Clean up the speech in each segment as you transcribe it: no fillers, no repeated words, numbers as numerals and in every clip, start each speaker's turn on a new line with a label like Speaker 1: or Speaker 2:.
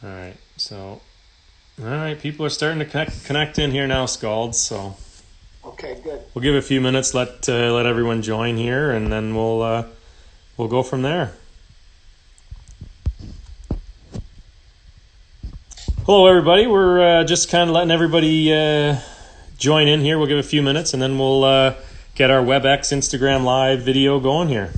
Speaker 1: All right. So, all right, people are starting to connect in here now, Scalds. So
Speaker 2: Okay, good.
Speaker 1: we'll give it a few minutes, let everyone join here, and then we'll go from there. Hello, everybody. We're just kind of letting everybody join in here. We'll give it a few minutes, and then we'll get our WebEx Instagram Live video going here.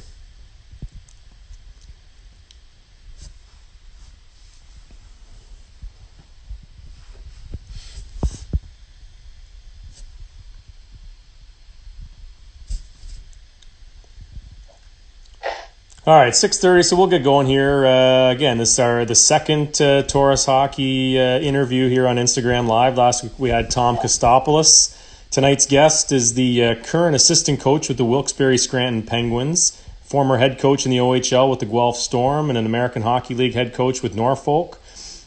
Speaker 1: All right, 6:30. So we'll get going here. Again, this is the second Torres hockey interview here on Instagram Live. Last week we had Tom Kostopoulos. Tonight's guest is the current assistant coach with the Wilkes-Barre Scranton Penguins, former head coach in the OHL with the Guelph Storm, and an American Hockey League head coach with Norfolk.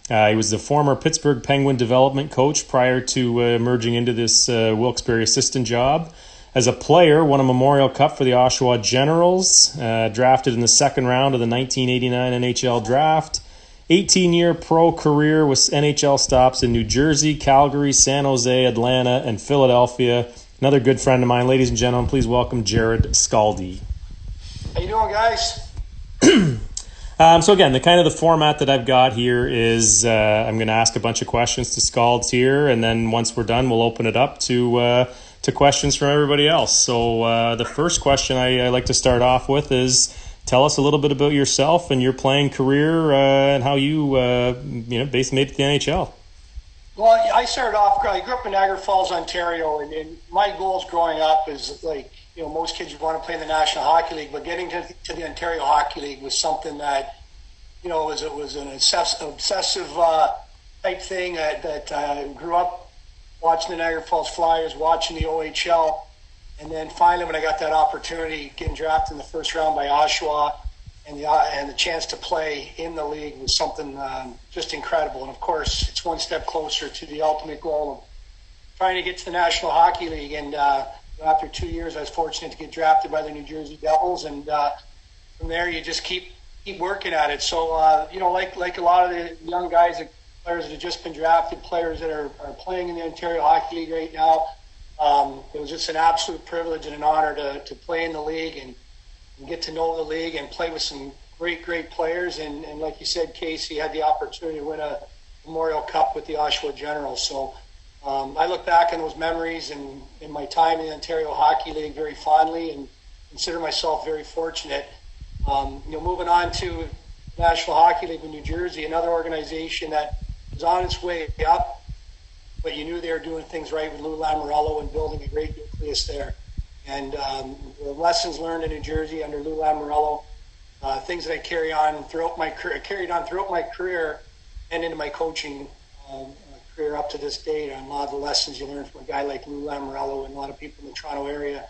Speaker 1: He was the former Pittsburgh Penguin development coach prior to merging into this Wilkes-Barre assistant job. As a player, won a Memorial Cup for the Oshawa Generals, drafted in the second round of the 1989 NHL draft. 18-year pro career with NHL stops in New Jersey, Calgary, San Jose, Atlanta, and Philadelphia. Another good friend of mine. Ladies and gentlemen, please welcome Jarrod Skalde.
Speaker 2: How you doing, guys?
Speaker 1: So again, the format that I've got here is I'm going to ask a bunch of questions to Scalds here, and then once we're done, we'll open it up to questions from everybody else. So the first question I like to start off with is, tell us a little bit about yourself and your playing career and how you basically made it to the NHL.
Speaker 2: Well, I started off, I grew up in Niagara Falls, Ontario, and my goals growing up is most kids want to play in the National Hockey League, but getting to the Ontario Hockey League was something that, was an obsessive type thing that I grew up watching the Niagara Falls Flyers, watching the OHL, and then finally when I got that opportunity, getting drafted in the first round by Oshawa, and the chance to play in the league was something just incredible. And of course, it's one step closer to the ultimate goal of trying to get to the National Hockey League. And after 2 years, I was fortunate to get drafted by the New Jersey Devils, and from there you just keep working at it. So like a lot of the young guys, players that have just been drafted, players that are playing in the Ontario Hockey League right now, it was just an absolute privilege and an honor to play in the league and get to know the league and play with some great players. And like you said, Casey had the opportunity to win a Memorial Cup with the Oshawa Generals. So I look back on those memories and in my time in the Ontario Hockey League very fondly and consider myself very fortunate. Moving on to National Hockey League in New Jersey, another organization that was on its way up, but you knew they were doing things right with Lou Lamoriello and building a great nucleus there. And the lessons learned in New Jersey under Lou Lamoriello, things that I carried on throughout my career and into my coaching career up to this date. And a lot of the lessons you learn from a guy like Lou Lamoriello, and a lot of people in the Toronto area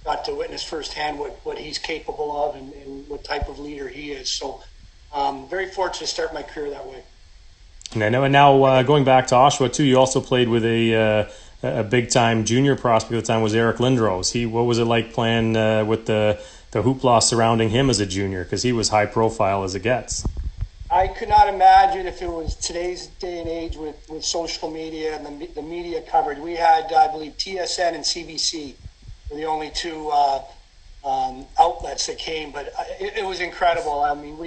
Speaker 2: got to witness firsthand what he's capable of and what type of leader he is. So very fortunate to start my career that way.
Speaker 1: And I know, and now going back to Oshawa too, you also played with a big time junior prospect at the time was Eric Lindros. What was it like playing with the hoopla surrounding him as a junior? Because he was high profile as it gets.
Speaker 2: I could not imagine if it was today's day and age with social media and the media coverage. We had, I believe, TSN and CBC were the only two outlets that came, but it was incredible. I mean,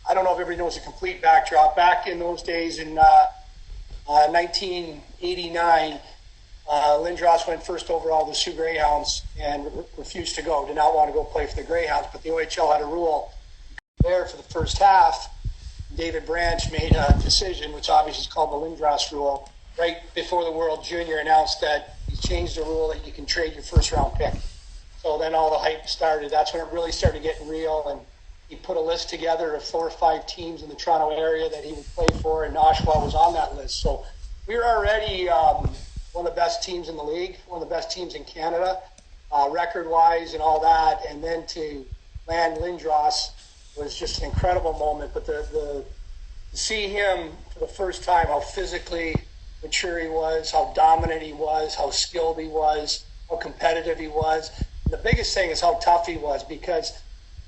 Speaker 2: I don't know if everybody knows the complete backdrop. Back in those days in 1989, Lindros went first overall to the Sioux Greyhounds and refused to go, did not want to go play for the Greyhounds, but the OHL had a rule there for the first half. David Branch made a decision, which obviously is called the Lindros rule, right before the World Junior announced that he changed the rule that you can trade your first round pick. So then all the hype started. That's when it really started getting real. And he put a list together of 4 or 5 teams in the Toronto area that he would play for, and Oshawa was on that list. So we were already one of the best teams in the league, one of the best teams in Canada, record-wise and all that. And then to land Lindros was just an incredible moment. But to see him for the first time, how physically mature he was, how dominant he was, how skilled he was, how competitive he was. The biggest thing is how tough he was, because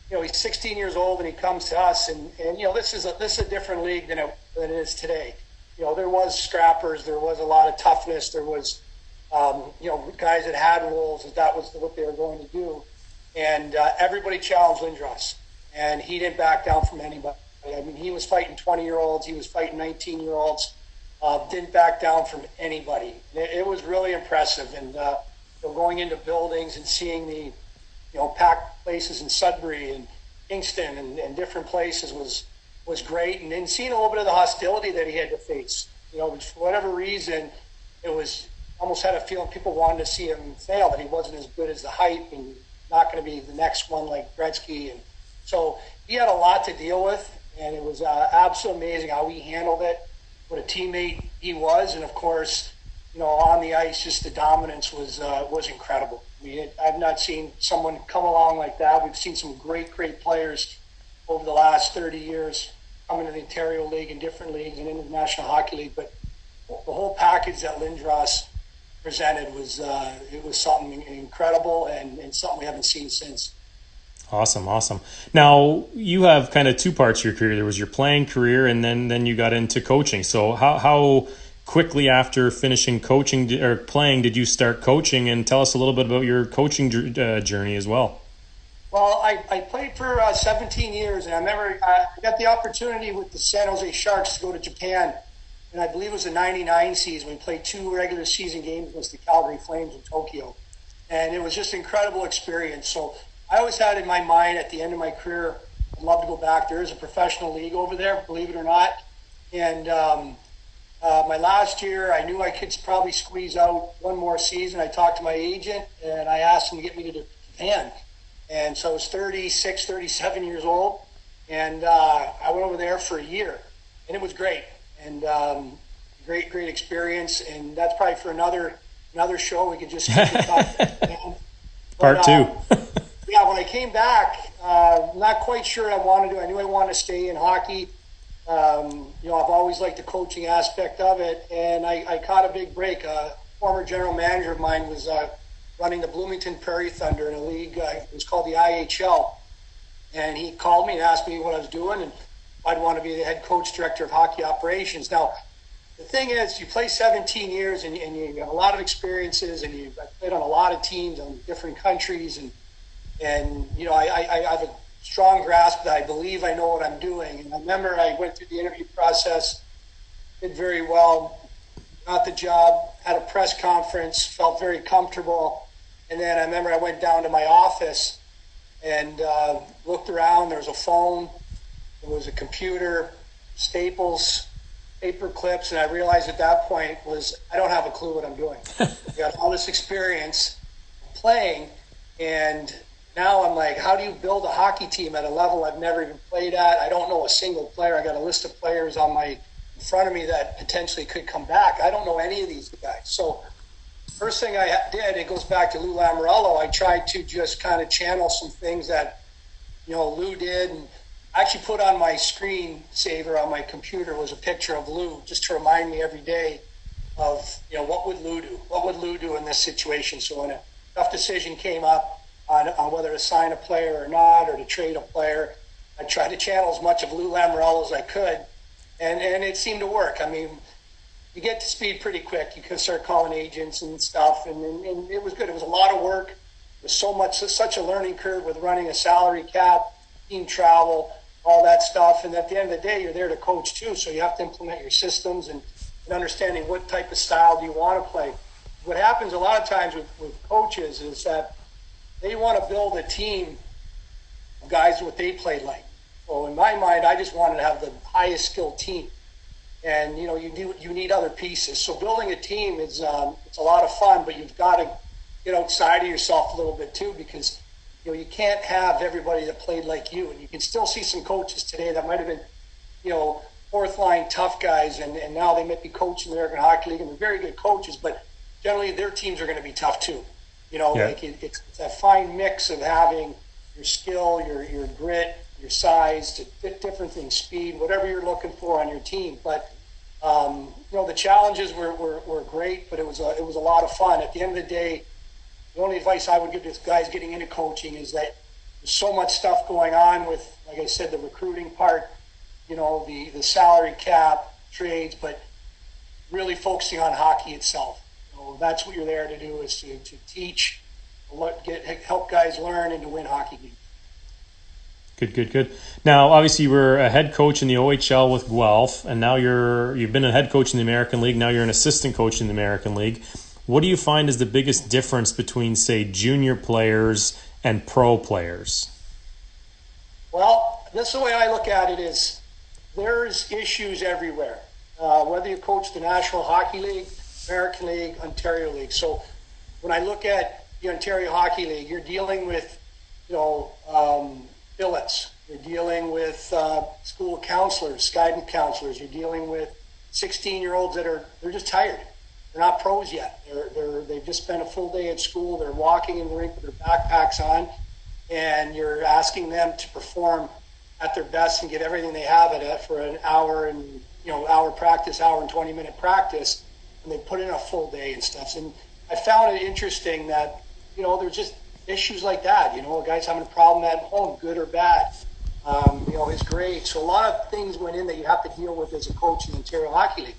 Speaker 2: he's 16 years old and he comes to us, and this is a different league than it is today. There was scrappers, there was a lot of toughness, there was guys that had roles, that was what they were going to do, and everybody challenged Lindros, and he didn't back down from anybody. I mean, he was fighting 20-year-olds, he was fighting 19-year-olds, didn't back down from anybody. It was really impressive, and going into buildings and seeing the packed places in Sudbury and Kingston and different places was great. And then seeing a little bit of the hostility that he had to face, for whatever reason, it was almost had a feeling people wanted to see him fail, that he wasn't as good as the hype and not going to be the next one like Gretzky. And so he had a lot to deal with, and it was absolutely amazing how he handled it, what a teammate he was. And of course, on the ice, just the dominance was incredible. I mean, I've not seen someone come along like that. We've seen some great players over the last 30 years coming to the Ontario League and different leagues and into the National Hockey League. But the whole package that Lindros presented was something incredible and something we haven't seen since.
Speaker 1: Awesome. Now, you have kind of two parts of your career. There was your playing career, and then you got into coaching. So how quickly after finishing coaching or playing did you start coaching? And tell us a little bit about your coaching journey as well.
Speaker 2: Well, I played for 17 years, and I remember I got the opportunity with the San Jose Sharks to go to Japan, and I believe it was the 99 season. We played 2 regular season games against the Calgary Flames in Tokyo, and it was just an incredible experience. So I always had in my mind at the end of my career, I'd love to go back. There is a professional league over there, believe it or not, and my last year, I knew I could probably squeeze out one more season. I talked to my agent, and I asked him to get me to Japan. And so I was 36, 37 years old, and I went over there for a year, and it was great, and great experience. And that's probably for another show. We could just
Speaker 1: Part 2.
Speaker 2: Yeah, when I came back, not quite sure what I wanted to do. I knew I wanted to stay in hockey. I've always liked the coaching aspect of it, and I caught a big break. A former general manager of mine was running the Bloomington Prairie Thunder in a league. It was called the IHL, and he called me and asked me what I was doing, and I'd want to be the head coach, director of hockey operations. Now, the thing is, you play 17 years, and you have a lot of experiences, and you've played on a lot of teams in different countries, and I have a strong grasp that I believe I know what I'm doing. And I remember I went through the interview process, did very well, got the job, had a press conference, felt very comfortable. And then I remember I went down to my office and looked around. There was a phone, there was a computer, staples, paper clips, and I realized at that point I don't have a clue what I'm doing. I got all this experience playing, and now I'm like, how do you build a hockey team at a level I've never even played at? I don't know a single player. I got a list of players in front of me that potentially could come back. I don't know any of these guys. So first thing I did, it goes back to Lou Lamoriello. I tried to just kind of channel some things that, Lou did. And I actually put on my screen saver on my computer was a picture of Lou just to remind me every day of, what would Lou do? What would Lou do in this situation? So when a tough decision came up, on whether to sign a player or not, or to trade a player, I tried to channel as much of Lou Lamoriello as I could, and it seemed to work. I mean, you get to speed pretty quick. You can start calling agents and stuff, and it was good. It was a lot of work. It was such a learning curve with running a salary cap, team travel, all that stuff. And at the end of the day, you're there to coach too, so you have to implement your systems and understanding what type of style do you want to play. What happens a lot of times with coaches is that they want to build a team of guys what they played like. So in my mind, I just wanted to have the highest skilled team, and you need other pieces. So building a team is it's a lot of fun, but you've got to get outside of yourself a little bit too, because you can't have everybody that played like you. And you can still see some coaches today that might have been fourth line tough guys, and now they might be coaching the American Hockey League, and they're very good coaches, but generally their teams are going to be tough too. It's that fine mix of having your skill, your grit, your size, to fit different things, speed, whatever you're looking for on your team. But the challenges were great, but it was a lot of fun. At the end of the day, the only advice I would give to guys getting into coaching is that there's so much stuff going on with, like I said, the recruiting part, the salary cap, trades, but really focusing on hockey itself. That's what you're there to do, is to teach, help guys learn and to win hockey games.
Speaker 1: Good. Now, obviously, you were a head coach in the OHL with Guelph, and now you've been a head coach in the American League. Now you're an assistant coach in the American League. What do you find is the biggest difference between, say, junior players and pro players?
Speaker 2: Well, this is the way I look at it: is there's issues everywhere. Whether you coach the National Hockey League, American League, Ontario League. So when I look at the Ontario Hockey League, you're dealing with, billets. You're dealing with school counselors, guidance counselors. You're dealing with 16-year-olds they're just tired. They're not pros yet. They've just spent a full day at school. They're walking in the rink with their backpacks on, and you're asking them to perform at their best and give everything they have at it for an hour and hour practice, hour and 20-minute practice, and they put in a full day and stuff. And I found it interesting that there's just issues like that. A guy's having a problem at home, good or bad. His grades. So a lot of things went in that you have to deal with as a coach in the Ontario Hockey League.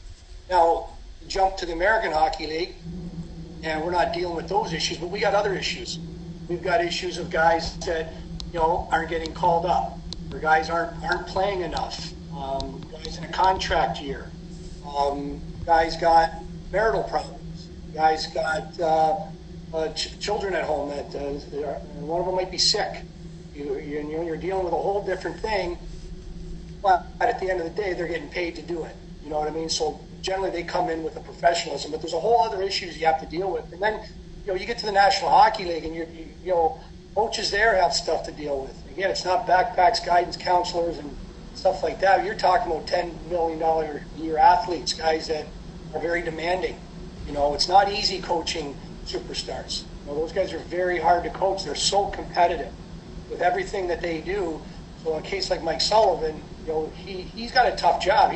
Speaker 2: Now, jump to the American Hockey League, and we're not dealing with those issues, but we got other issues. We've got issues of guys that aren't getting called up, or guys aren't playing enough. Guys in a contract year. Guys got marital problems. Guys got children at home that one of them might be sick. You're dealing with a whole different thing, but at the end of the day, they're getting paid to do it. You know what I mean? So generally, they come in with a professionalism, but there's a whole other issues you have to deal with. And then you get to the National Hockey League, and coaches there have stuff to deal with. Again, it's not backpacks, guidance counselors, and stuff like that. You're talking about $10 million a year athletes, guys that are very demanding. It's not easy coaching superstars. Those guys are very hard to coach. They're so competitive with everything that they do. So in a case like Mike Sullivan, he's got a tough job.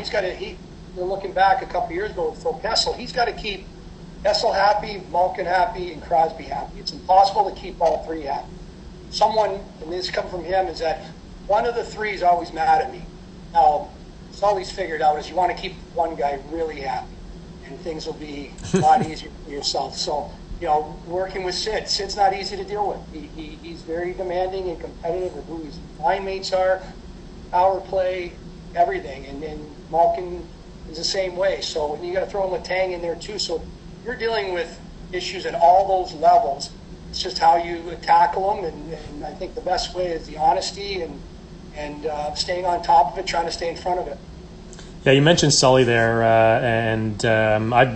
Speaker 2: Looking back a couple years ago with Phil Kessel, he's got to keep Kessel happy, Malkin happy, and Crosby happy. It's impossible to keep all three happy. And this comes from him, is that one of the three is always mad at me. Now, Sully's figured out is you want to keep one guy really happy, and things will be a lot easier for yourself. So, working with Sid's not easy to deal with. He's very demanding and competitive with who his line mates are, power play, everything. And Malkin is the same way. So you got to throw Letang in there too. So you're dealing with issues at all those levels. It's just how you tackle them. And I think the best way is the honesty and staying on top of it, trying to stay in front of it.
Speaker 1: Yeah, you mentioned Sully there, and I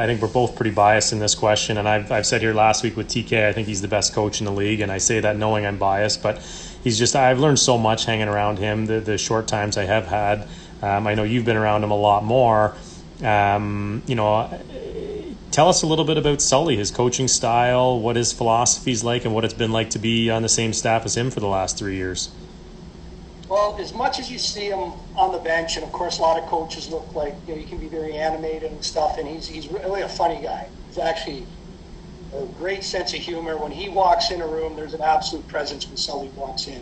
Speaker 1: think we're both pretty biased in this question. And I've said here last week with TK, I think he's the best coach in the league, and I say that knowing I'm biased, but I've learned so much hanging around him the short times I have had. I know you've been around him a lot more. Tell us a little bit about Sully, his coaching style, what his philosophy is like, and what it's been like to be on the same staff as him for the last 3 years.
Speaker 2: Well, as much as you see him on the bench, and of course a lot of coaches look like, he can be very animated and stuff, and he's really a funny guy. He's actually a great sense of humor. When he walks in a room, there's an absolute presence when Sully walks in.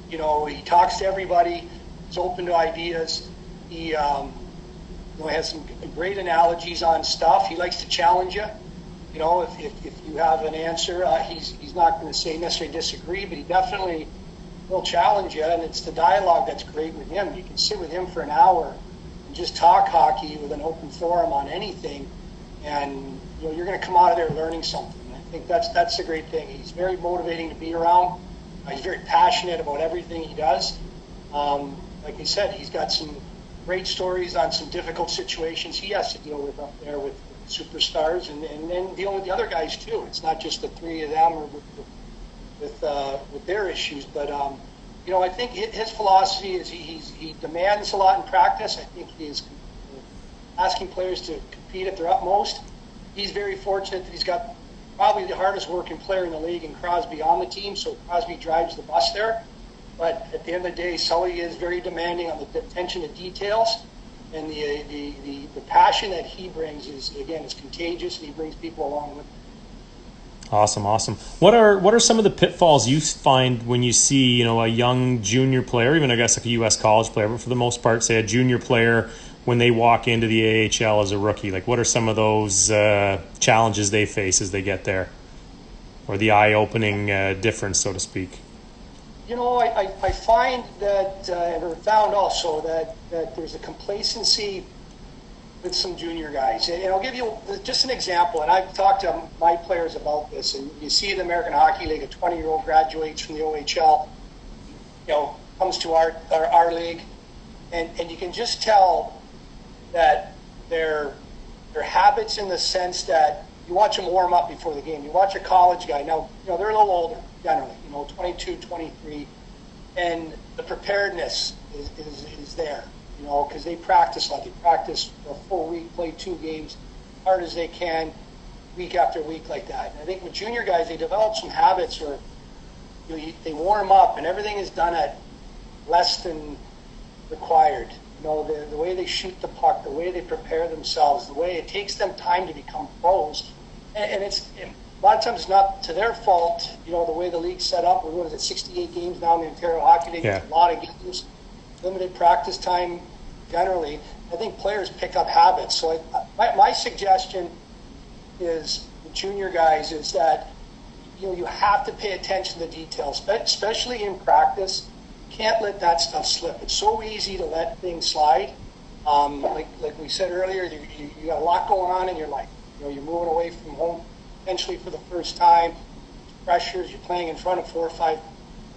Speaker 2: And, he talks to everybody. He's open to ideas. He has some great analogies on stuff. He likes to challenge you. If you have an answer, he's not going to say necessarily disagree, but he definitely will challenge you, and it's the dialogue that's great with him. You can sit with him for an hour and just talk hockey with an open forum on anything, and you're going to come out of there learning something. I think that's the great thing. He's very motivating to be around. He's very passionate about everything he does. Like I said, he's got some great stories on some difficult situations he has to deal with up there with superstars, and then dealing with the other guys too. It's not just the three of them or with their issues, but I think his philosophy is he demands a lot in practice. I think he is asking players to compete at their utmost. He's very fortunate that he's got probably the hardest working player in the league in Crosby on the team, so Crosby drives the bus there. But at the end of the day, Sully is very demanding on the attention to details, and the passion that he brings is contagious, and he brings people along with him.
Speaker 1: Awesome, awesome. What are some of the pitfalls you find when you see, a young junior player, even I guess like a U.S. college player, but for the most part, say a junior player when they walk into the AHL as a rookie? Like, what are some of those challenges they face as they get there, or the eye-opening difference, so to speak?
Speaker 2: I find that, or found also that there's a complacency with some junior guys. And I'll give you just an example, and I've talked to my players about this, and you see in the American Hockey League, a 20-year-old graduates from the OHL, comes to our league, and you can just tell that their habits, in the sense that you watch them warm up before the game. You watch a college guy, now, they're a little older, generally, 22, 23, and the preparedness is there. Because they practice they practice for a full week, play 2 games, hard as they can, week after week like that. And I think with junior guys, they develop some habits where they warm up and everything is done at less than required. The way they shoot the puck, the way they prepare themselves, the way it takes them time to become pros. And it's a lot of times it's not to their fault, the way the league's set up. What is it, 68 games now in the Ontario Hockey League?
Speaker 1: Yeah.
Speaker 2: A lot of games. Limited practice time generally. I think players pick up habits. So my suggestion is the junior guys is that you have to pay attention to the details, especially in practice. You can't let that stuff slip. It's so easy to let things slide. Like we said earlier, you got a lot going on in your life. You're moving away from home potentially for the first time. Pressures. You're playing in front of 4,000 or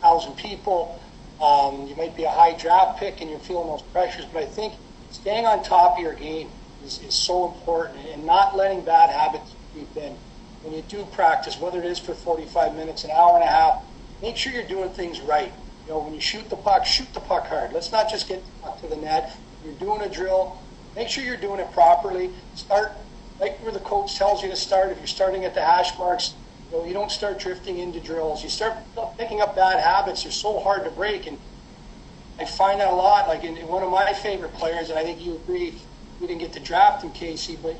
Speaker 2: 5,000 people. You might be a high draft pick and you're feeling those pressures, but I think staying on top of your game is so important, and not letting bad habits creep in. When you do practice, whether it is for 45 minutes, an hour and a half, make sure you're doing things right. When you shoot the puck hard. Let's not just get the puck to the net. You're doing a drill, make sure you're doing it properly. Start right where the coach tells you to start. If you're starting at the hash marks, you don't start drifting into drills. You start picking up bad habits. They're so hard to break. And I find that a lot. Like in one of my favorite players, and I think you agree, we didn't get to draft him, Casey, but,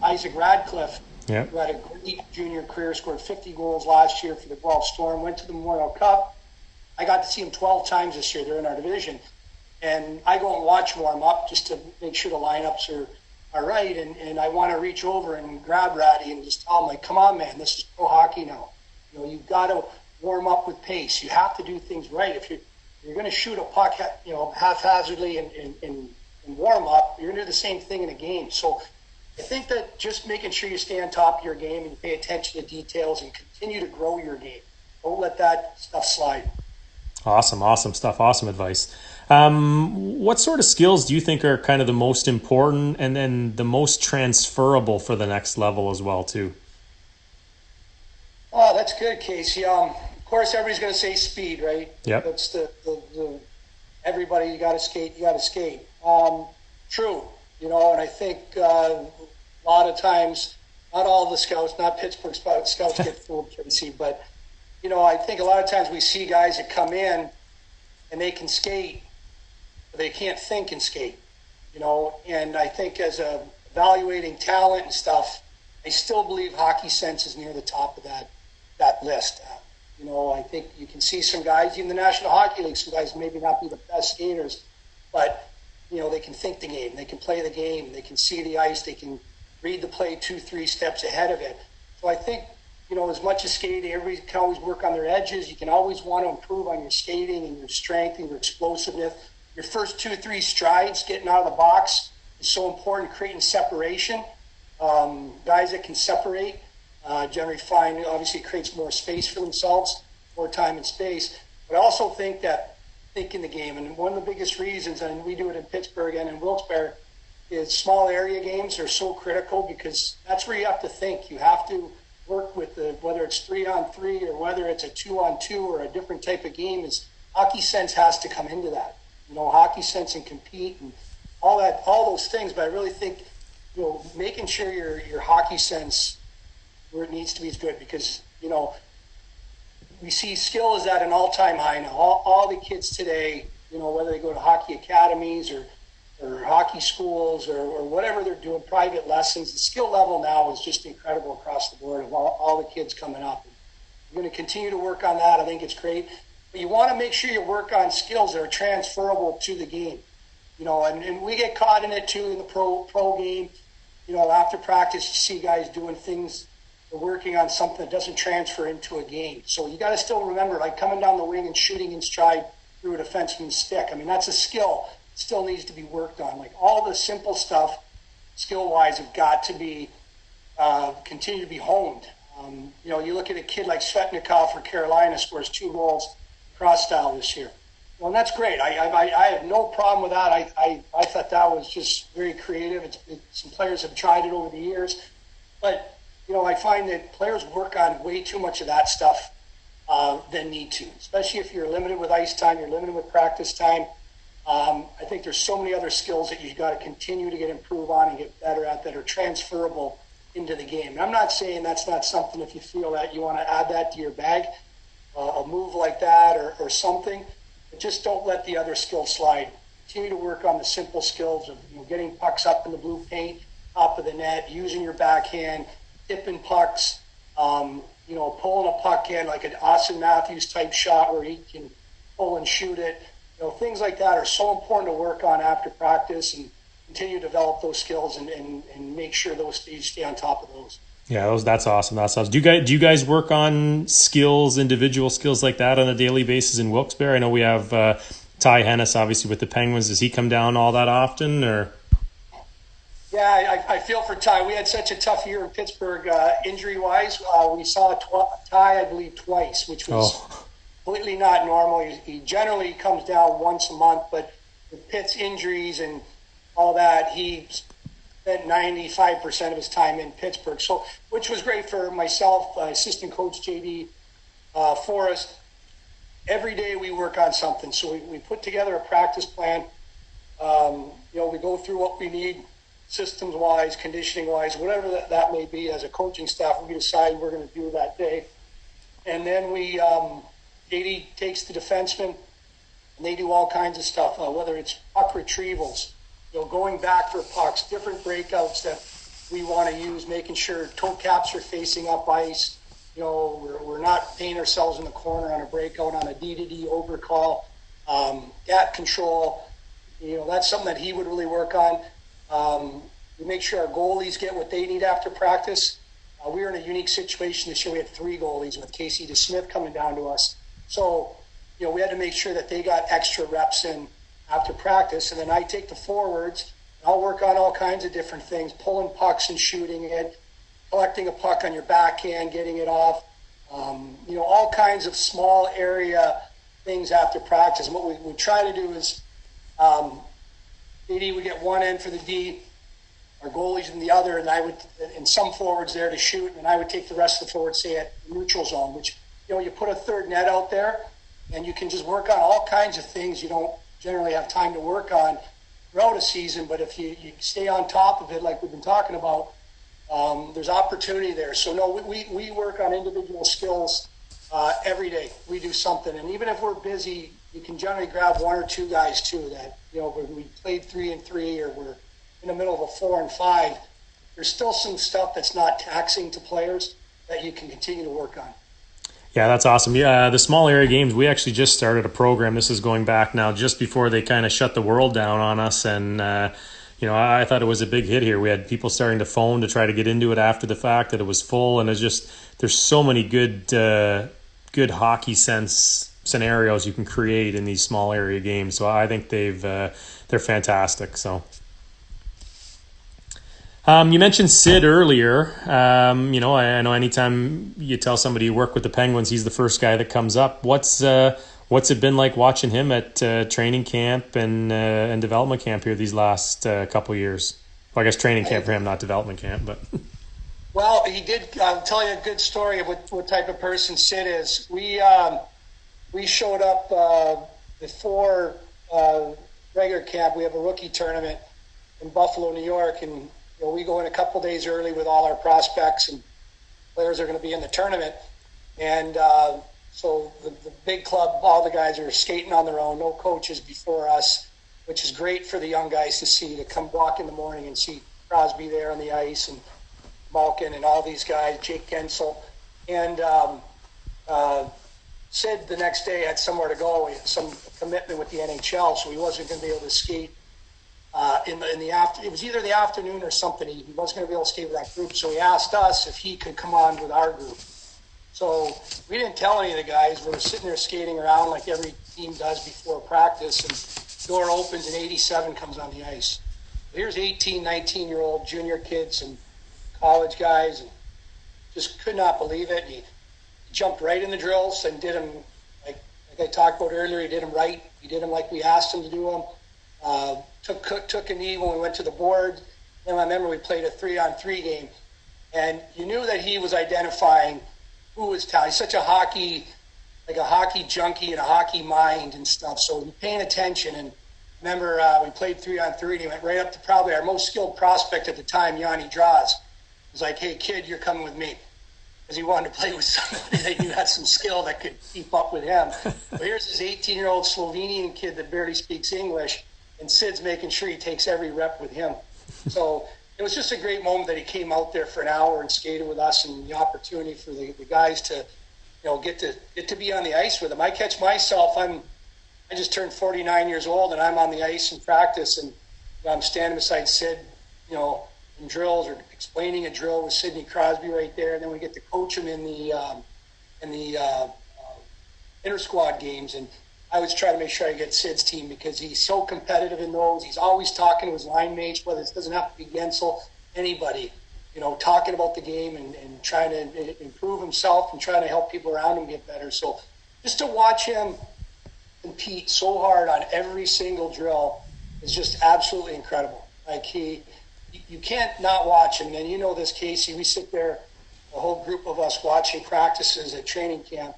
Speaker 2: Isaac Radcliffe,
Speaker 1: yeah,
Speaker 2: who had a great junior career, scored 50 goals last year for the Guelph Storm, went to the Memorial Cup. I got to see him 12 times this year. They're in our division. And I go and watch warm up just to make sure the lineups are right, and I want to reach over and grab Ratty and just tell him, like, come on, man, this is pro hockey now. You've got to warm up with pace. You have to do things right. If you're going to shoot a puck, haphazardly and warm up, you're going to do the same thing in a game. So I think that just making sure you stay on top of your game and you pay attention to details and continue to grow your game. Don't let that stuff slide.
Speaker 1: Awesome stuff. Awesome advice. What sort of skills do you think are kind of the most important and then the most transferable for the next level as well, too?
Speaker 2: Oh, that's good, Casey. Of course, everybody's going to say speed, right?
Speaker 1: Yep.
Speaker 2: That's the everybody, you got to skate. True. And I think a lot of times, not all the scouts, not Pittsburgh scouts get fooled, Casey, but I think a lot of times we see guys that come in and they can skate, but they can't think and skate, and I think as evaluating talent and stuff, I still believe hockey sense is near the top of that list. I think you can see some guys, even the National Hockey League, some guys maybe not be the best skaters, but, they can think the game, they can play the game, they can see the ice, they can read the play 2-3 steps ahead of it. So I think, as much as skating, everybody can always work on their edges. You can always want to improve on your skating and your strength and your explosiveness. Your first 2-3 strides, getting out of the box, is so important, creating separation. Guys that can separate generally find, obviously, it creates more space for themselves, more time and space. But I also think that thinking the game, and one of the biggest reasons, and we do it in Pittsburgh and in Wilkes-Barre, is small area games are so critical because that's where you have to think. You have to work with whether it's 3-on-3 or whether it's a 2-on-2 or a different type of game. Is hockey sense has to come into that. Hockey sense and compete and all those things. But I really think, making sure your hockey sense where it needs to be is good because, we see skill is at an all-time high now. All the kids today, whether they go to hockey academies or or hockey schools or whatever they're doing, private lessons. The skill level now is just incredible across the board of all the kids coming up. We're going to continue to work on that. I think it's great. But you want to make sure you work on skills that are transferable to the game. And we get caught in it too in the pro game. After practice, you see guys doing things, working on something that doesn't transfer into a game. So you got to still remember, like coming down the wing and shooting in stride through a defenseman's stick. I mean, that's a skill. It still needs to be worked on. Like all the simple stuff, skill-wise, have got to be continue to be honed. You look at a kid like Svetnikov for Carolina, scores 2 goals cross style this year. Well, and that's great. I have no problem with that. I thought that was just very creative. Some players have tried it over the years. But, I find that players work on way too much of that stuff than need to, especially if you're limited with ice time, you're limited with practice time. I think there's so many other skills that you've got to continue to improve on and get better at that are transferable into the game. And I'm not saying that's not something if you feel that you want to add that to your bag, a move like that or something. But just don't let the other skills slide. Continue to work on the simple skills of getting pucks up in the blue paint, top of the net, using your backhand, tipping pucks, pulling a puck in like an Austin Matthews type shot where he can pull and shoot it. Things like that are so important to work on after practice and continue to develop those skills and make sure you stay on top of those.
Speaker 1: Yeah, that's awesome. That's awesome. Do you guys work on skills, individual skills like that on a daily basis in Wilkes-Barre? I know we have Ty Hennis, obviously, with the Penguins. Does he come down all that often, or?
Speaker 2: Yeah, I feel for Ty. We had such a tough year in Pittsburgh injury-wise. We saw Ty, I believe, twice, which was completely not normal. He generally comes down once a month, but with Pitt's injuries and all that, he spent 95% of his time in Pittsburgh. So, which was great for myself, assistant coach JD Forrest. Every day we work on something. So we put together a practice plan. We go through what we need systems-wise, conditioning-wise, whatever that may be as a coaching staff, we decide we're going to do that day. And then JD takes the defenseman, and they do all kinds of stuff, whether it's puck retrievals, going back for pucks, different breakouts that we want to use, making sure toe caps are facing up ice. We're not paying ourselves in the corner on a breakout on a D-to-D overcall. Gap control, that's something that he would really work on. We make sure our goalies get what they need after practice. We were in a unique situation this year. We had 3 goalies with Casey DeSmith coming down to us. So, we had to make sure that they got extra reps in after practice. And then I take the forwards. I'll work on all kinds of different things, pulling pucks and shooting it, collecting a puck on your backhand, getting it off, all kinds of small area things after practice. And what we try to do is DD would get one end for the D, our goalies in the other, and some forwards there to shoot, and I would take the rest of the forwards, say at neutral zone, which, you put a third net out there, and you can just work on all kinds of things you don't generally have time to work on throughout a season, but if you stay on top of it like we've been talking about, there's opportunity there. So no, we work on individual skills every day. We do something, and even if we're busy, you can generally grab 1 or 2 guys too that, when we played 3-3 or we're in the middle of a 4 and 5, there's still some stuff that's not taxing to players that you can continue to work on.
Speaker 1: Yeah, that's awesome. Yeah, the small area games, we actually just started a program. This is going back now just before they kind of shut the world down on us. And, I thought it was a big hit here. We had people starting to phone to try to get into it after the fact that it was full. And there's so many good hockey sense scenarios you can create in these small area games. So I think they're fantastic. So. You mentioned Sid earlier. I know anytime you tell somebody you work with the Penguins, he's the first guy that comes up. What's it been like watching him at training camp and development camp here these last couple years? Well, I guess training camp for him, not development camp, but.
Speaker 2: Well, he did. I'll tell you a good story of what type of person Sid is. We showed up before regular camp. We have a rookie tournament in Buffalo, New York, and we go in a couple days early with all our prospects and players are going to be in the tournament. And so the big club, all the guys are skating on their own, no coaches before us. which is great for the young guys to see, to come walk in the morning and see Crosby there on the ice and Malkin and all these guys, Jake Gensel. And Sid the next day had somewhere to go. He had some commitment with the NHL, so he wasn't going to be able to skate it was either the afternoon or something. He wasn't going to be able to skate with that group, so he asked us if he could come on with our group. So we didn't tell any of the guys. We were sitting there skating around like every team does before practice, and the door opens and 87 comes on the ice. Here's 18, 19-year-old junior kids and college guys, and just could not believe it. He jumped right in the drills and did them like I talked about earlier. He did them right. He did them like we asked him to do them. Took a knee when we went to the board. Then I remember we played a 3-on-3 game, and you knew that he was identifying who was talented. He's such a hockey junkie and a hockey mind and stuff. So he was paying attention. And remember, we played 3-on-3, and he went right up to probably our most skilled prospect at the time, Yanni Draws. He was like, "Hey, kid, you're coming with me." Because he wanted to play with somebody that knew had some skill that could keep up with him. But here's this 18-year-old Slovenian kid that barely speaks English, and Sid's making sure he takes every rep with him. So it was just a great moment that he came out there for an hour and skated with us, and the opportunity for the guys to, get to be on the ice with him. I catch myself. I just turned 49 years old, and I'm on the ice in practice, and I'm standing beside Sid, in drills or explaining a drill with Sidney Crosby right there, and then we get to coach him in the inter-squad games. And I always try to make sure I get Sid's team because he's so competitive in those. He's always talking to his line mates, whether it doesn't have to be Gensel, anybody, talking about the game and trying to improve himself and trying to help people around him get better. So just to watch him compete so hard on every single drill is just absolutely incredible. Like you can't not watch him. And this, Casey, we sit there, a whole group of us watching practices at training camp,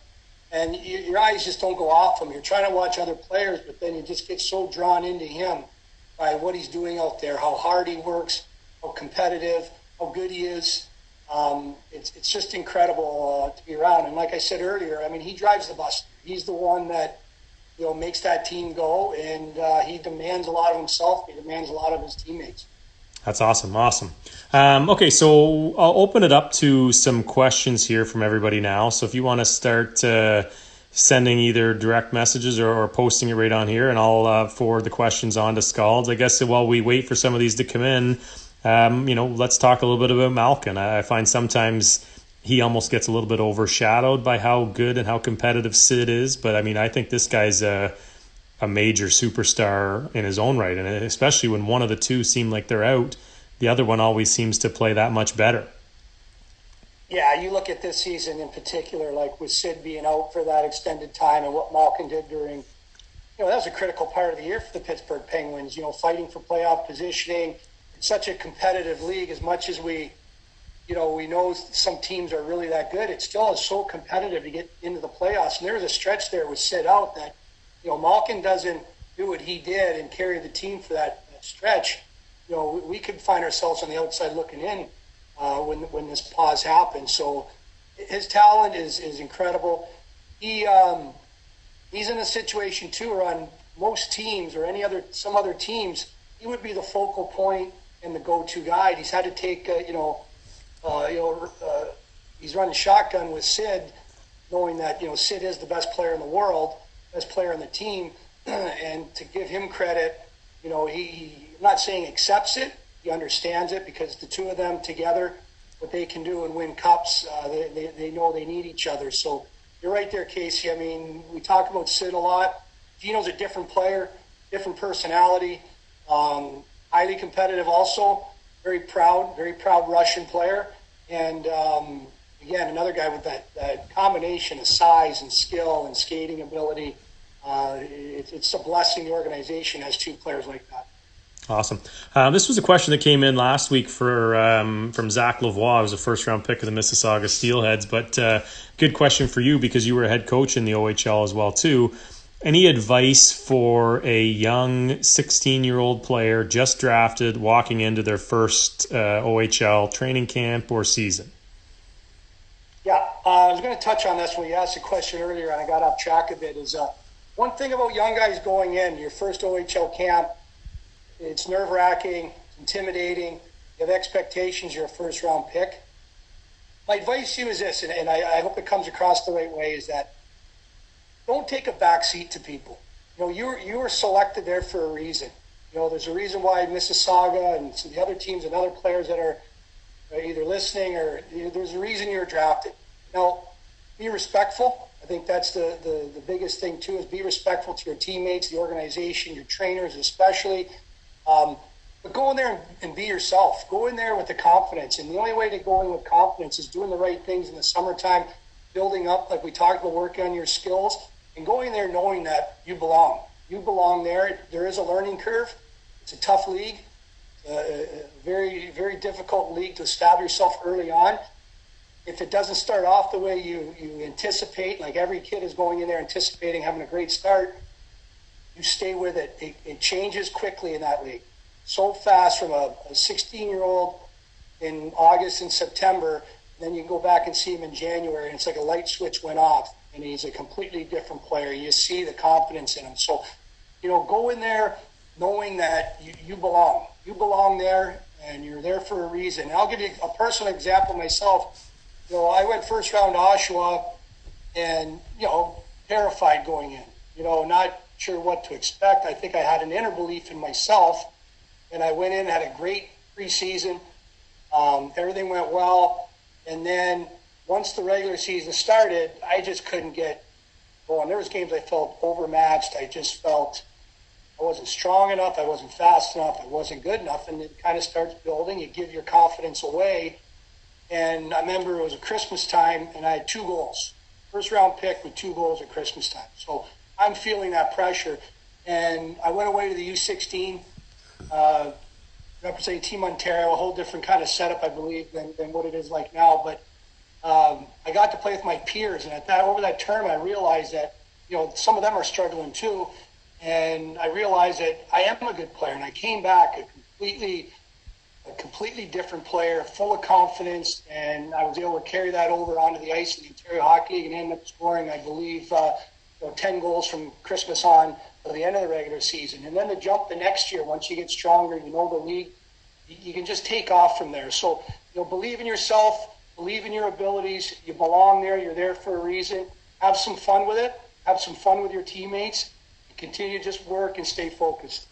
Speaker 2: and your eyes just don't go off him. You're trying to watch other players, but then you just get so drawn into him by what he's doing out there, how hard he works, how competitive, how good he is. It's just incredible to be around. And like I said earlier, he drives the bus. He's the one that makes that team go, and he demands a lot of himself. He demands a lot of his teammates.
Speaker 1: That's awesome. Okay, so I'll open it up to some questions here from everybody now. So if you want to start sending either direct messages or posting it right on here, and I'll forward the questions on to Skalde. I guess while we wait for some of these to come in, let's talk a little bit about Malkin. I find sometimes he almost gets a little bit overshadowed by how good and how competitive Sid is. But I think this guy's a major superstar in his own right, and especially when one of the two seem like they're out, the other one always seems to play that much better.
Speaker 2: Yeah, you look at this season in particular, like with Sid being out for that extended time and what Malkin did during, that was a critical part of the year for the Pittsburgh Penguins, fighting for playoff positioning. It's such a competitive league. As much as we know some teams are really that good, it still is so competitive to get into the playoffs. And there was a stretch there with Sid out that, Malkin doesn't do what he did and carry the team for that stretch. We could find ourselves on the outside looking in when this pause happened. So his talent is incredible. He's in a situation too where on most teams or some other teams, he would be the focal point and the go-to guy. He's had to take he's running shotgun with Sid, knowing that Sid is the best player in the world, best player on the team, and to give him credit, he I'm not saying accepts it, he understands it, because the two of them together, what they can do and win cups, they know they need each other. So you're right there, Casey. We talk about Sid a lot. Gino's a different player, different personality, highly competitive also, very proud Russian player. And again, another guy with that combination of size and skill and skating ability. It's a blessing the organization has two players like that.
Speaker 1: Awesome. This was a question that came in last week from Zach Lavoie, who was a first-round pick of the Mississauga Steelheads. But good question for you because you were a head coach in the OHL as well too. Any advice for a young 16-year-old player just drafted walking into their first OHL training camp or season?
Speaker 2: Yeah, I was going to touch on this when you asked the question earlier, and I got off track a bit. one thing about young guys going in, your first OHL camp, it's nerve-wracking, intimidating. You have expectations, you're a first-round pick. My advice to you is this, and I hope it comes across the right way, is that don't take a back seat to people. You were selected there for a reason. There's a reason why Mississauga and some of the other teams and other players that are either listening or there's a reason you're drafted. Now, be respectful. I think that's the biggest thing too, is be respectful to your teammates, the organization, your trainers especially. But go in there and be yourself. Go in there with the confidence. And the only way to go in with confidence is doing the right things in the summertime, building up, like we talked about, working on your skills, and going there knowing that you belong. You belong there. There is a learning curve. It's a tough league, a very, very difficult league to establish yourself early on. If it doesn't start off the way you anticipate, like every kid is going in there anticipating having a great start, you stay with it. It changes quickly in that league. So fast from a 16-year-old in August and September, then you can go back and see him in January, and it's like a light switch went off, and he's a completely different player. You see the confidence in him. So, go in there knowing that you belong. You belong there, and you're there for a reason. And I'll give you a personal example myself. I went first round to Oshawa and, terrified going in, not sure what to expect. I think I had an inner belief in myself, and I went in, had a great preseason. Everything went well. And then once the regular season started, I just couldn't get going. There was games I felt overmatched. I just felt I wasn't strong enough. I wasn't fast enough. I wasn't good enough. And it kind of starts building. You give your confidence away. And I remember it was a Christmas time, and I had 2 goals. First round pick with 2 goals at Christmas time. So I'm feeling that pressure. And I went away to the U16, representing Team Ontario, a whole different kind of setup, I believe, than what it is like now. But I got to play with my peers. And over that term, I realized that, some of them are struggling too. And I realized that I am a good player. And I came back a completely different player, full of confidence, and I was able to carry that over onto the ice in the Ontario Hockey League and end up scoring, I believe, 10 goals from Christmas on to the end of the regular season. And then the jump the next year, once you get stronger, the league, you can just take off from there. So, believe in yourself, believe in your abilities. You belong there. You're there for a reason. Have some fun with it. Have some fun with your teammates. Continue to just work and stay focused.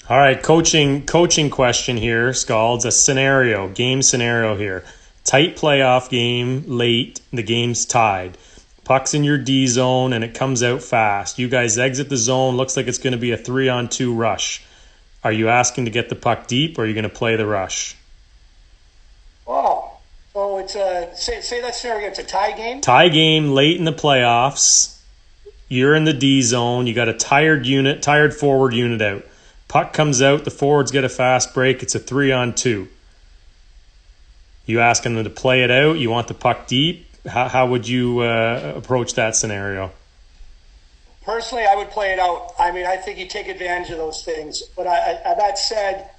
Speaker 1: All right, coaching question here, Skalde. A game scenario here. Tight playoff game, late, the game's tied. Puck's in your D zone, and it comes out fast. You guys exit the zone, looks like it's going to be a 3-on-2 rush. Are you asking to get the puck deep, or are you going to play the rush?
Speaker 2: Oh, so it's say that scenario again. It's a tie game?
Speaker 1: Tie game, late in the playoffs. You're in the D zone. You got a tired forward unit out. Puck comes out, the forwards get a fast break. It's a 3-on-2. You asking them to play it out? You want the puck deep? How would you approach that scenario?
Speaker 2: Personally, I would play it out. I mean, I think you take advantage of those things. But that said,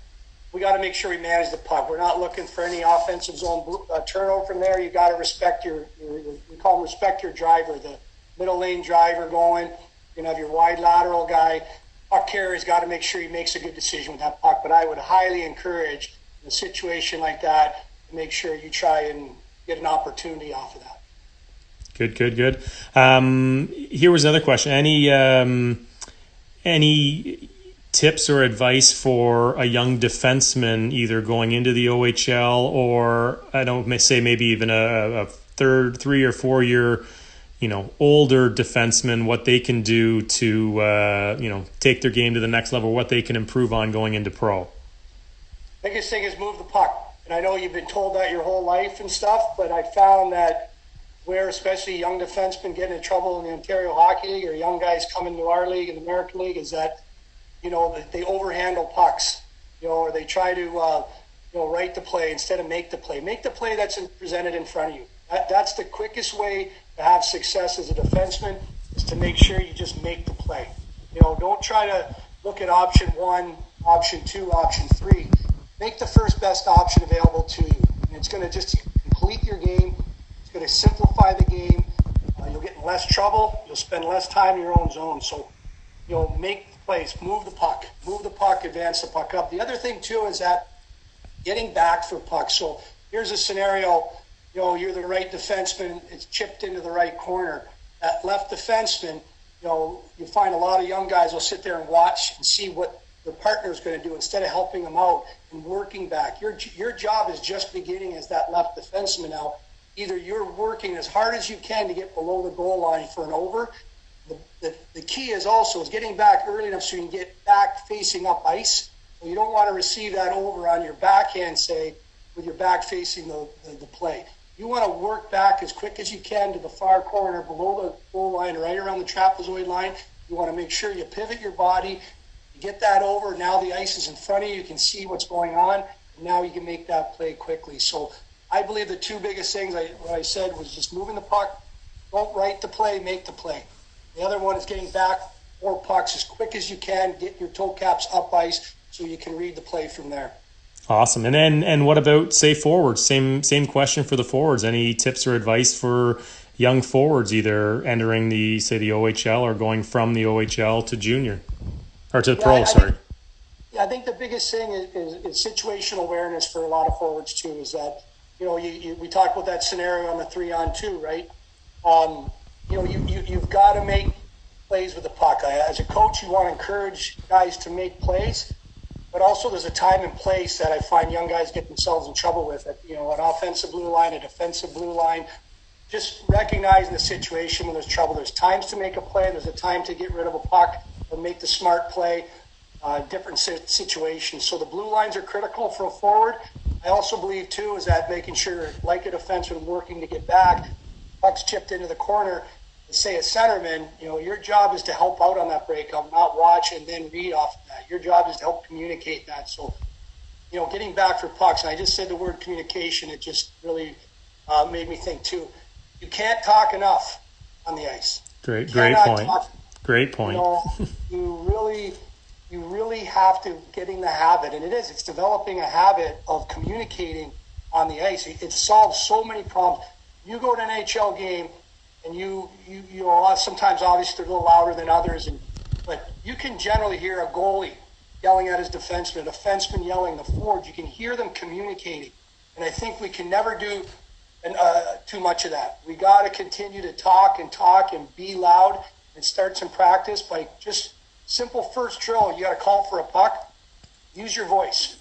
Speaker 2: we got to make sure we manage the puck. We're not looking for any offensive zone turnover from there. You got to respect we call them respect your driver, the middle lane driver going. You have your wide lateral guy. Puck carrier's got to make sure he makes a good decision with that puck. But I would highly encourage in a situation like that to make sure you try and get an opportunity off of that.
Speaker 1: Good. Here was another question. Any tips or advice for a young defenseman either going into the OHL or maybe even a 3 or 4 year older defensemen, what they can do to, take their game to the next level, what they can improve on going into pro?
Speaker 2: Biggest thing is move the puck. And I know you've been told that your whole life and stuff, but I found that where especially young defensemen get into trouble in the Ontario Hockey League or young guys come into our league and the American League is that, that they overhandle pucks, or they try to, write the play instead of make the play. Make the play that's presented in front of you. That's the quickest way to have success as a defenseman is to make sure you just make the play. Don't try to look at option 1, option 2, option 3. Make the first best option available to you. And it's going to just complete your game. It's going to simplify the game. You'll get in less trouble. You'll spend less time in your own zone. So make plays, move the puck, advance the puck up. The other thing too is that getting back for pucks. So here's a scenario, you're the right defenseman, it's chipped into the right corner. That left defenseman, you find a lot of young guys will sit there and watch and see what their partner is going to do instead of helping them out and working back. Your job is just beginning as that left defenseman now. Either you're working as hard as you can to get below the goal line for an over. The key is getting back early enough so you can get back facing up ice. So you don't want to receive that over on your backhand, say, with your back facing the play. You want to work back as quick as you can to the far corner below the goal line, right around the trapezoid line. You want to make sure you pivot your body, you get that over. Now the ice is in front of you. You can see what's going on. And now you can make that play quickly. So I believe the two biggest things, what I said, was just moving the puck. Don't write the play, make the play. The other one is getting back 4 pucks as quick as you can, get your toe caps up ice so you can read the play from there.
Speaker 1: Awesome. And what about, say, forwards? Same question for the forwards. Any tips or advice for young forwards, either entering the OHL or going from the OHL to junior? Or to pro, sorry.
Speaker 2: I think the biggest thing is situational awareness for a lot of forwards too, is that, we talked about that scenario on the 3-on-2, right? You've got to make plays with the puck. As a coach, you want to encourage guys to make plays, but also there's a time and place that I find young guys get themselves in trouble with. An offensive blue line, a defensive blue line. Just recognizing the situation when there's trouble. There's times to make a play. There's a time to get rid of a puck and make the smart play. Different situations. So the blue lines are critical for a forward. I also believe too is that making sure, like a defenseman working to get back, puck's chipped into the corner. Say a centerman, your job is to help out on that breakup, not watch and then read off of that. Your job is to help communicate that. So, getting back for pucks, and I just said the word communication, it just really made me think too. You can't talk enough on the ice.
Speaker 1: Great point. Great point.
Speaker 2: You really have to get in the habit, and it's developing a habit of communicating on the ice. It solves so many problems. You go to an NHL game, and you sometimes obviously they're a little louder than others, but you can generally hear a goalie yelling at his defenseman, a defenseman yelling, the forward. You can hear them communicating, and I think we can never do too much of that. We got to continue to talk and be loud and start some practice by just simple first drill. You got to call for a puck. Use your voice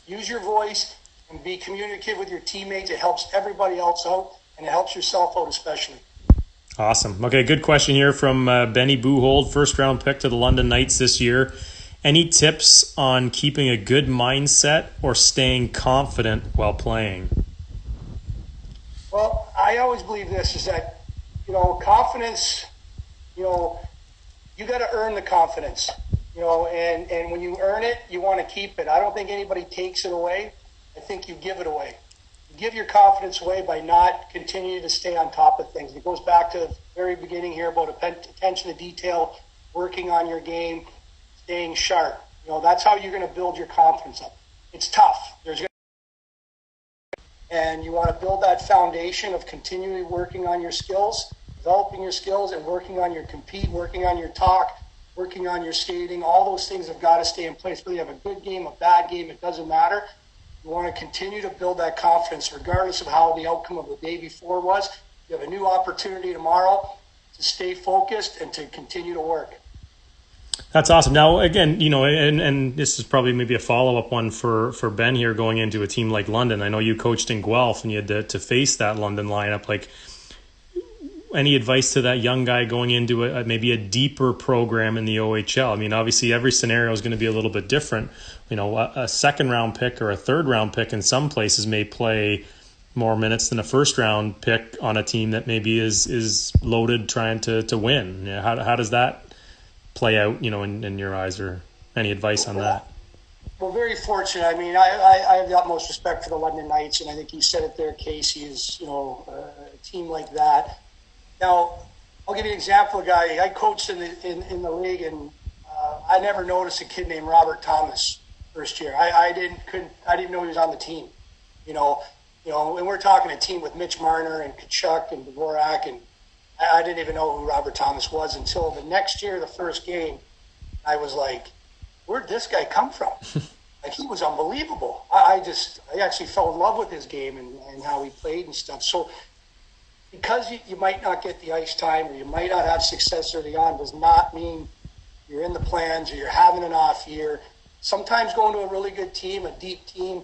Speaker 2: and be communicative with your teammates. It helps everybody else out, and it helps yourself out especially.
Speaker 1: Awesome. Okay, good question here from Benny Buhold, first-round pick to the London Knights this year. Any tips on keeping a good mindset or staying confident while playing?
Speaker 2: Well, I always believe this is that, confidence, you got to earn the confidence, and when you earn it, you want to keep it. I don't think anybody takes it away. I think you give it away. Give your confidence away by not continuing to stay on top of things. It goes back to the very beginning here about attention to detail, working on your game, staying sharp. That's how you're going to build your confidence up. It's tough. And you want to build that foundation of continually working on your skills, developing your skills, and working on your compete, working on your talk, working on your skating. All those things have got to stay in place. Whether you have a good game, a bad game, it doesn't matter. You want to continue to build that confidence regardless of how the outcome of the day before was. You have a new opportunity tomorrow to stay focused and to continue to work.
Speaker 1: That's awesome. Now, again, and this is probably maybe a follow-up one for Ben here going into a team like London. I know you coached in Guelph and you had to face that London lineup. Like, any advice to that young guy going into maybe a deeper program in the OHL? I mean, obviously every scenario is going to be a little bit different. A second-round pick or a third-round pick in some places may play more minutes than a first-round pick on a team that maybe is loaded trying to win. How does that play out, in your eyes, or any advice on that?
Speaker 2: Well, very fortunate. I mean, I have the utmost respect for the London Knights, and I think you said it there, Casey, is, a team like that. Now, I'll give you an example of a guy. I coached in the league, and I never noticed a kid named Robert Thomas first year. I didn't know he was on the team. And we're talking a team with Mitch Marner and Kachuk and Dvorak, and I didn't even know who Robert Thomas was until the next year, the first game. I was like, where'd this guy come from? Like, he was unbelievable. I actually fell in love with his game and how he played and stuff. So because you might not get the ice time or you might not have success early on does not mean you're in the plans or you're having an off year. Sometimes going to a really good team, a deep team,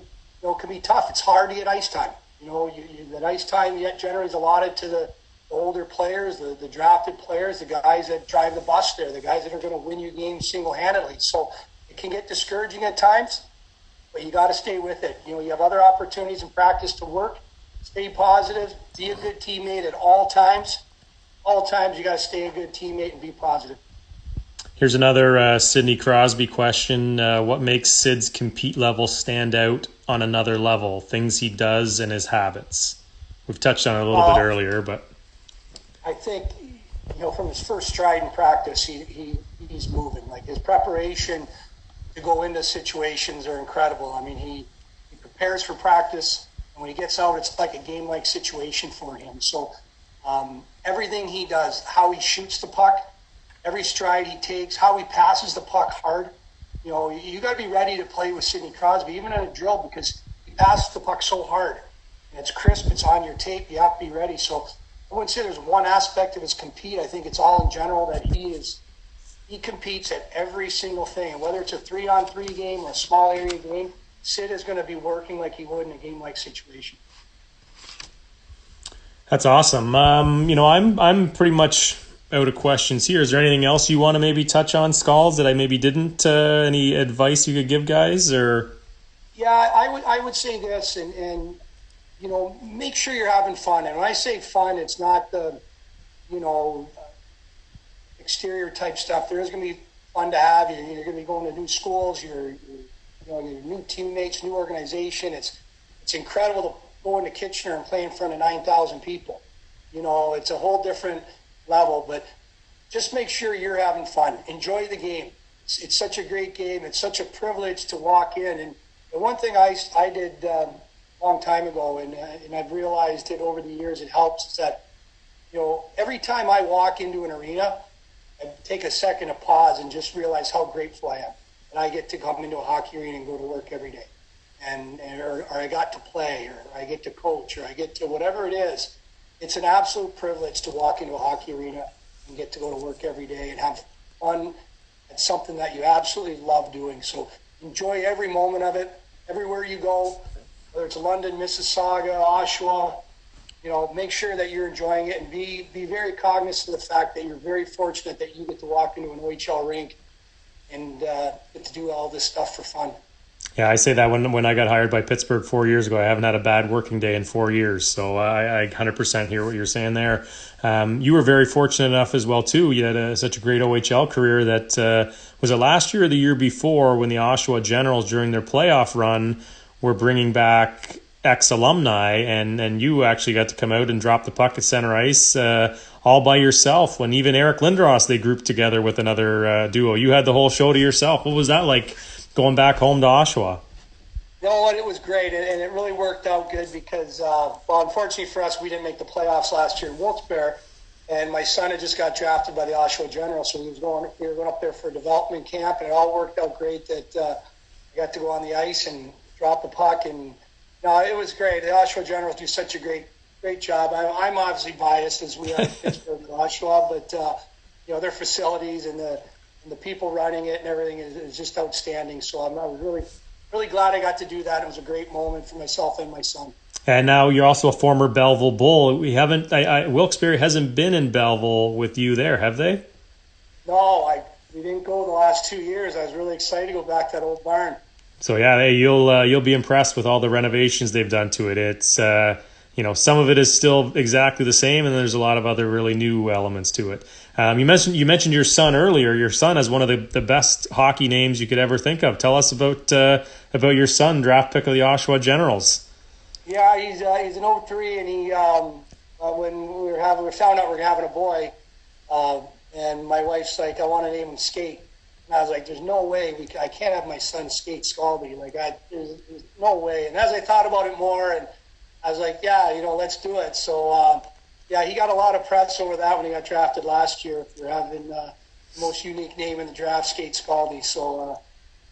Speaker 2: can be tough. It's hard to get ice time. That ice time yet generally is allotted to the older players, the drafted players, the guys that drive the bus there, the guys that are going to win you games single-handedly. So it can get discouraging at times, but you got to stay with it. You have other opportunities in practice to work. Stay positive. Be a good teammate at all times. All times you got to stay a good teammate and be positive.
Speaker 1: Here's another Sidney Crosby question. What makes Sid's compete level stand out on another level? Things he does and his habits. We've touched on it a little bit earlier, but
Speaker 2: I think from his first stride in practice, he's moving. Like, his preparation to go into situations are incredible. I mean, he prepares for practice, and when he gets out, it's like a game-like situation for him. So everything he does, how he shoots the puck, every stride he takes, how he passes the puck hard. You got to be ready to play with Sidney Crosby, even in a drill, because he passes the puck so hard. And it's crisp, it's on your tape, you have to be ready. So I wouldn't say there's one aspect of his compete. I think it's all in general that he competes at every single thing. And whether it's a 3-on-3 game or a small area game, Sid is going to be working like he would in a game-like situation.
Speaker 1: That's awesome. I'm pretty much out of questions here. Is there anything else you want to maybe touch on, Skalde, that I maybe didn't? Any advice you could give guys? Or
Speaker 2: yeah, I would say this, and make sure you're having fun. And when I say fun, it's not the exterior type stuff. There is going to be fun to have. You're going to be going to new schools. Your new teammates, new organization. It's incredible to go into Kitchener and play in front of 9,000 people. It's a whole different level, but just make sure you're having fun. Enjoy the game. It's such a great game. It's such a privilege to walk in. And the one thing I did a long time ago, and I've realized it over the years, it helps, is that every time I walk into an arena, I take a second to pause and just realize how grateful I am. And I get to come into a hockey arena and go to work every day. Or I got to play, or I get to coach, or I get to whatever it is. It's an absolute privilege to walk into a hockey arena and get to go to work every day and have fun. It's something that you absolutely love doing. So enjoy every moment of it, everywhere you go, whether it's London, Mississauga, Oshawa. Make sure that you're enjoying it, and be very cognizant of the fact that you're very fortunate that you get to walk into an OHL rink and get to do all this stuff for fun.
Speaker 1: Yeah, I say that when I got hired by Pittsburgh 4 years ago, I haven't had a bad working day in 4 years. So I 100% hear what you're saying there. You were very fortunate enough as well, too. You had such a great OHL career that was it last year or the year before when the Oshawa Generals, during their playoff run, were bringing back ex-alumni, and you actually got to come out and drop the puck at center ice all by yourself when even Eric Lindros, they grouped together with another duo. You had the whole show to yourself. What was that like, going back home to Oshawa?
Speaker 2: It was great, and it really worked out good because, unfortunately for us, we didn't make the playoffs last year in Wilkes-Barre, and my son had just got drafted by the Oshawa Generals, so we were going up there for development camp, and it all worked out great that I got to go on the ice and drop the puck, and it was great. The Oshawa Generals do such a great job. I'm obviously biased as we are in Pittsburgh and Oshawa, but their facilities and the people running it and everything is just outstanding. So I'm really, really glad I got to do that. It was a great moment for myself and my son.
Speaker 1: And now you're also a former Belleville Bull. We haven't. Wilkes-Barre hasn't been in Belleville with you there, have they?
Speaker 2: No, we didn't go the last 2 years. I was really excited to go back to that old barn.
Speaker 1: So yeah, you'll be impressed with all the renovations they've done to it. It's some of it is still exactly the same, and there's a lot of other really new elements to it. You mentioned your son earlier. Your son has one of the best hockey names you could ever think of. Tell us about your son, draft pick of the Oshawa Generals.
Speaker 2: Yeah, he's an 03, and he when we found out we were having a boy, and my wife's like, I want to name him Skate. And I was like, there's no way I can't have my son Skate Skalde. Like, there's no way. And as I thought about it more, and I was like, yeah, let's do it. So, he got a lot of press over that when he got drafted last year for having most unique name in the draft, Skate Skalde. So,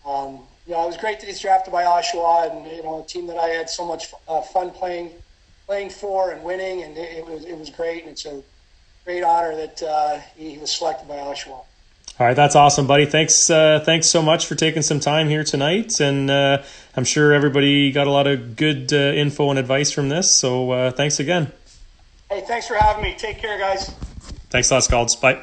Speaker 2: it was great that he's drafted by Oshawa, and a team that I had so much fun playing for and winning, and it was great, and it's a great honor that he was selected by Oshawa.
Speaker 1: All right, that's awesome, buddy. Thanks so much for taking some time here tonight, and I'm sure everybody got a lot of good info and advice from this. So thanks again.
Speaker 2: Hey, thanks for having me. Take care, guys.
Speaker 1: Thanks a lot, Scalds. Bye.